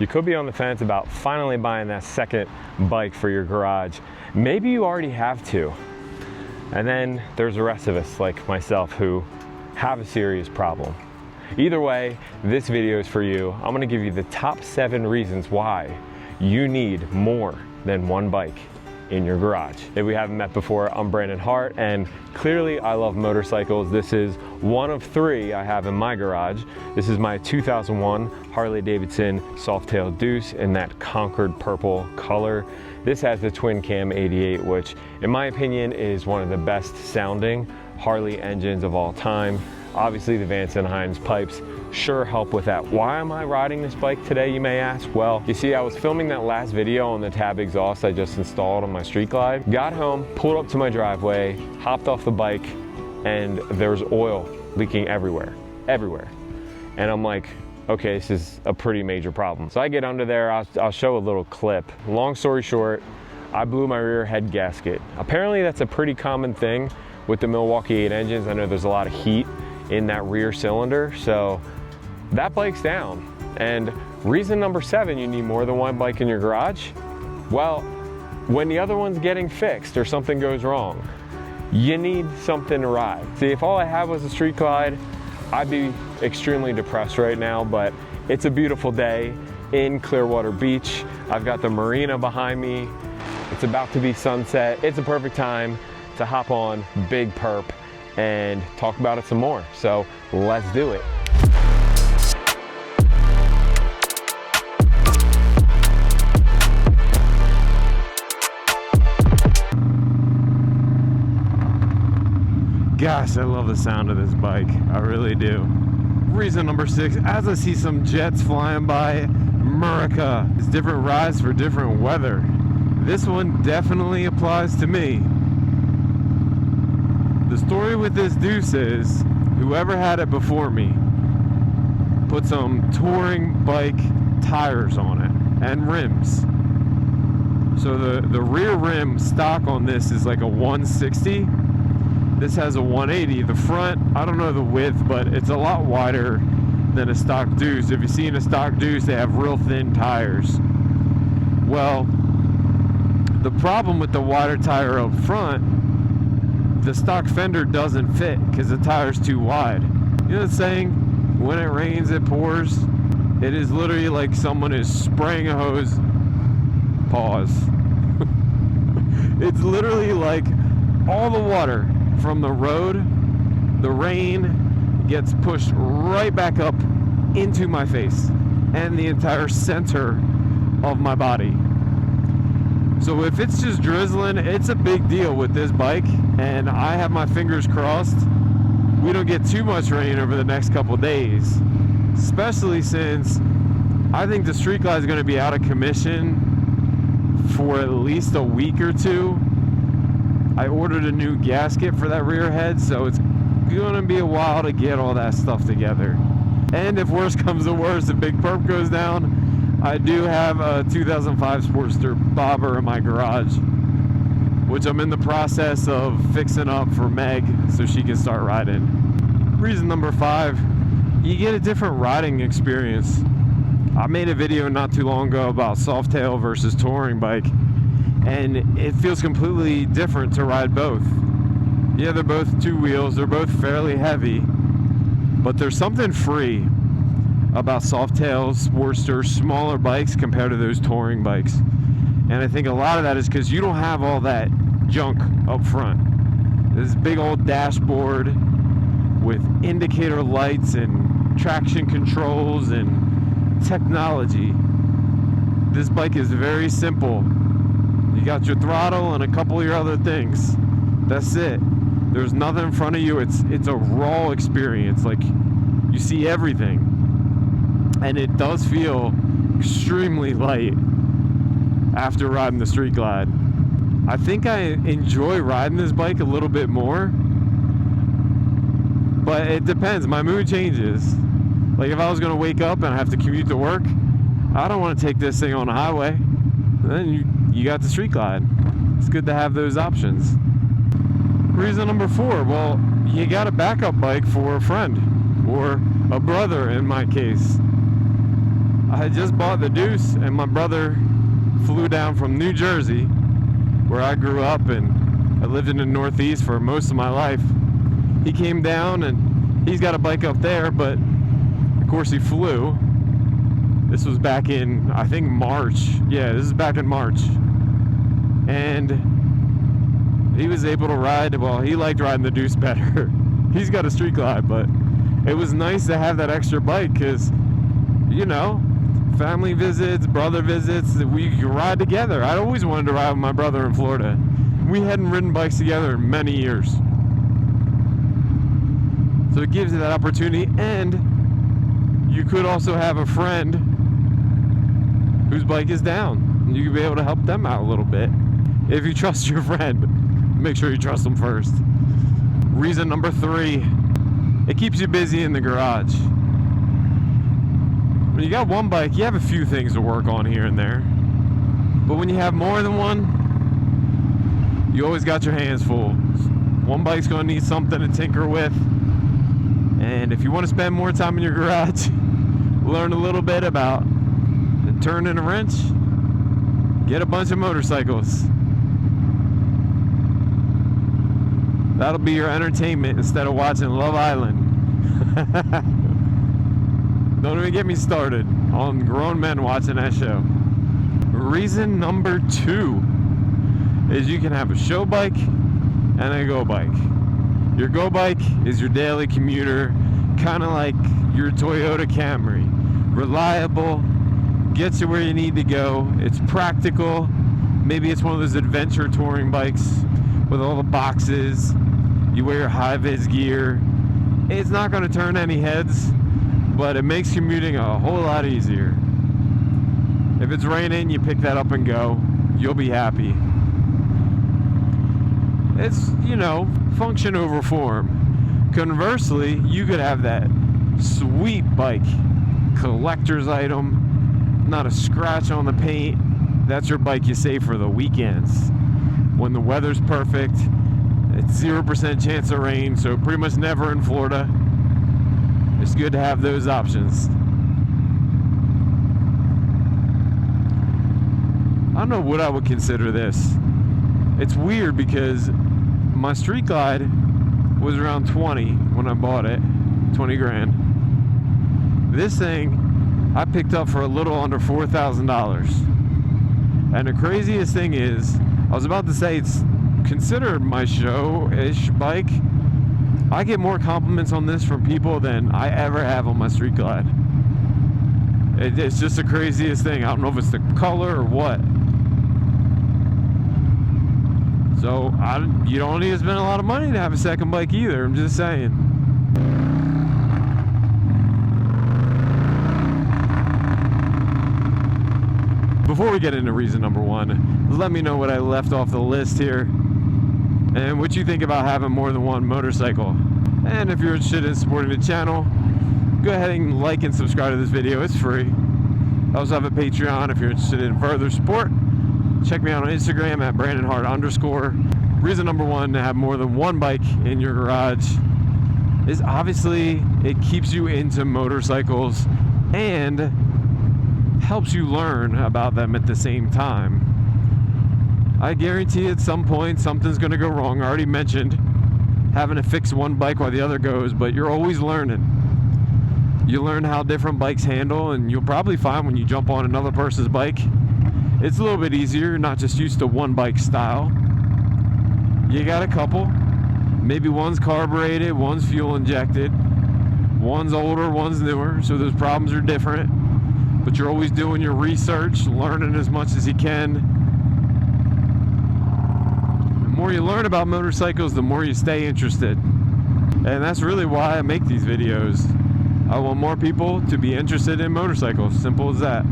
You could be on the fence about finally buying that second bike for your garage. Maybe you already have two. And then there's the rest of us, like myself, who have a serious problem. Either way, this video is for you. I'm gonna give you the top 7 reasons why you need more than one bike in your garage. If we haven't met before, I'm Brandon Hart, and clearly I love motorcycles. This is one of 3 I have in my garage. This is my 2001 Harley-Davidson Softail Deuce in that Concord purple color. This has the twin cam 88, which in my opinion is one of the best sounding Harley engines of all time. Obviously the Vance & Hines pipes sure help with that. Why am I riding this bike today, you may ask? Well, you see, I was filming that last video on the tab exhaust I just installed on my Street Glide. Got home, pulled up to my driveway, hopped off the bike, and there was oil leaking everywhere. And I'm like, okay, this is a pretty major problem. So I get under there, I'll show a little clip. Long story short, I blew my rear head gasket. Apparently that's a pretty common thing with the Milwaukee 8 engines. I know there's a lot of heat in that rear cylinder, so that bike's down. And reason number 7 you need more than one bike in your garage, well, when the other one's getting fixed or something goes wrong, you need something to ride. See, if all I had was a Street Glide, I'd be extremely depressed right now, but it's a beautiful day in Clearwater Beach. I've got the marina behind me. It's about to be sunset. It's a perfect time to hop on Big Perp and talk about it some more. So let's do it. Gosh, I love the sound of this bike. I really do. Reason number 6, as I see some jets flying by America, it's different rides for different weather. This one definitely applies to me. The story with this Deuce is, whoever had it before me put some touring bike tires on it and rims. So the rear rim stock on this is like a 160. This has a 180. The front, I don't know the width, but it's a lot wider than a stock Deuce. If you've seen a stock Deuce, they have real thin tires. Well, the problem with the wider tire up front, the stock fender doesn't fit because the tire's too wide. You know the saying, when it rains, it pours? It is literally like someone is spraying a hose. Pause. It's literally like all the water from the road, the rain gets pushed right back up into my face and the entire center of my body. So if it's just drizzling, it's a big deal with this bike, and I have my fingers crossed we don't get too much rain over the next couple days, especially since I think the Street Glide is going to be out of commission for at least a week or 2. I ordered a new gasket for that rear head, so it's going to be a while to get all that stuff together. And if worse comes to worse, if Big Perp goes down, I do have a 2005 Sportster bobber in my garage, which I'm in the process of fixing up for Meg so she can start riding. Reason number 5, you get a different riding experience. I made a video not too long ago about Softail versus touring bike, and it feels completely different to ride both. Yeah, they're both 2 wheels, they're both fairly heavy, but there's something free about Softails, Sportsters, smaller bikes compared to those touring bikes. And I think a lot of that is because you don't have all that junk up front. This big old dashboard with indicator lights and traction controls and technology. This bike is very simple. You got your throttle and a couple of your other things. That's it. There's nothing in front of you. It's a raw experience. Like, you see everything. And it does feel extremely light after riding the Street Glide. I think I enjoy riding this bike a little bit more, but it depends. My mood changes. Like, if I was going to wake up and I have to commute to work, I don't want to take this thing on the highway. Then you got the Street Glide. It's good to have those options. Reason number 4, well, you got a backup bike for a friend or a brother in my case. I had just bought the Deuce, and my brother flew down from New Jersey, where I grew up, and I lived in the Northeast for most of my life. He came down, and he's got a bike up there, but of course he flew. This was back in, I think, March. Yeah, this is back in March. And he was able to ride, well, he liked riding the Deuce better. He's got a Street Glide, but it was nice to have that extra bike because, you know, family visits, brother visits, we could ride together. I always wanted to ride with my brother in Florida. We hadn't ridden bikes together in many years. So it gives you that opportunity, and you could also have a friend whose bike is down. And you could be able to help them out a little bit. If you trust your friend, make sure you trust them first. Reason number 3, it keeps you busy in the garage. When you got one bike, you have a few things to work on here and there. But when you have more than one, you always got your hands full. One bike's gonna need something to tinker with. And if you want to spend more time in your garage, learn a little bit about turning a wrench, get a bunch of motorcycles. That'll be your entertainment instead of watching Love Island. Don't even get me started on grown men watching that show. Reason number 2 is you can have a show bike and a go bike. Your go bike is your daily commuter, kind of like your Toyota Camry. Reliable, gets you where you need to go. It's practical. Maybe it's one of those adventure touring bikes with all the boxes. You wear your high-vis gear. It's not going to turn any heads, but it makes commuting a whole lot easier. If it's raining, you pick that up and go. You'll be happy. It's, you know, function over form. Conversely, you could have that sweet bike, collector's item, not a scratch on the paint. That's your bike you save for the weekends. When the weather's perfect, it's 0% chance of rain, so pretty much never in Florida. It's good to have those options. I don't know what I would consider this. It's weird because my Street Glide was around 20 when I bought it, 20 grand. This thing I picked up for a little under $4,000. And the craziest thing is, I was about to say it's considered my show-ish bike. I get more compliments on this from people than I ever have on my Street Glide. It's just the craziest thing. I don't know if it's the color or what. So you don't need to spend a lot of money to have a second bike either. I'm just saying. Before we get into reason number 1, let me know what I left off the list here and what you think about having more than one motorcycle. And if you're interested in supporting the channel, go ahead and like and subscribe to this video. It's free. I also have a Patreon if you're interested in further support. Check me out on Instagram at @BrandonHart_. Reason number 1 to have more than one bike in your garage is obviously it keeps you into motorcycles and helps you learn about them at the same time. I guarantee at some point something's going to go wrong. I already mentioned having to fix one bike while the other goes, but you're always learning. You learn how different bikes handle, and you'll probably find when you jump on another person's bike, it's a little bit easier. You're not just used to one bike style. You got a couple. Maybe one's carbureted, one's fuel injected, one's older, one's newer, so those problems are different. But you're always doing your research, learning as much as you can. The more you learn about motorcycles, the more you stay interested. And that's really why I make these videos. I want more people to be interested in motorcycles. Simple as that.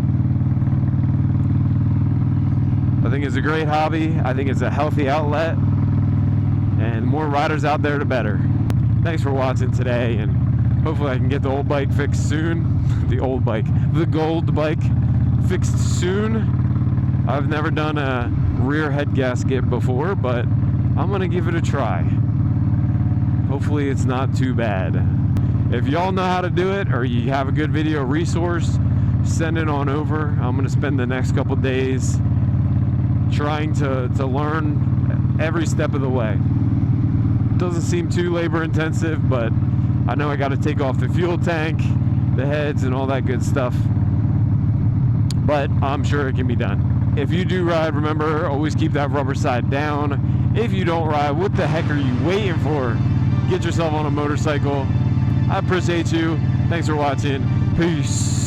I think it's a great hobby. I think it's a healthy outlet. And the more riders out there, the better. Thanks for watching today, and hopefully I can get the old bike fixed soon. The gold bike fixed soon. I've never done a rear head gasket before, but I'm gonna give it a try. Hopefully it's not too bad. If y'all know how to do it, or you have a good video resource, send it on over. I'm going to spend the next couple days trying to learn every step of the way. Doesn't seem too labor intensive, but I know I got to take off the fuel tank, the heads, and all that good stuff. But I'm sure it can be done. If you do ride, remember, always keep that rubber side down. If you don't ride, what the heck are you waiting for? Get yourself on a motorcycle. I appreciate you. Thanks for watching. Peace.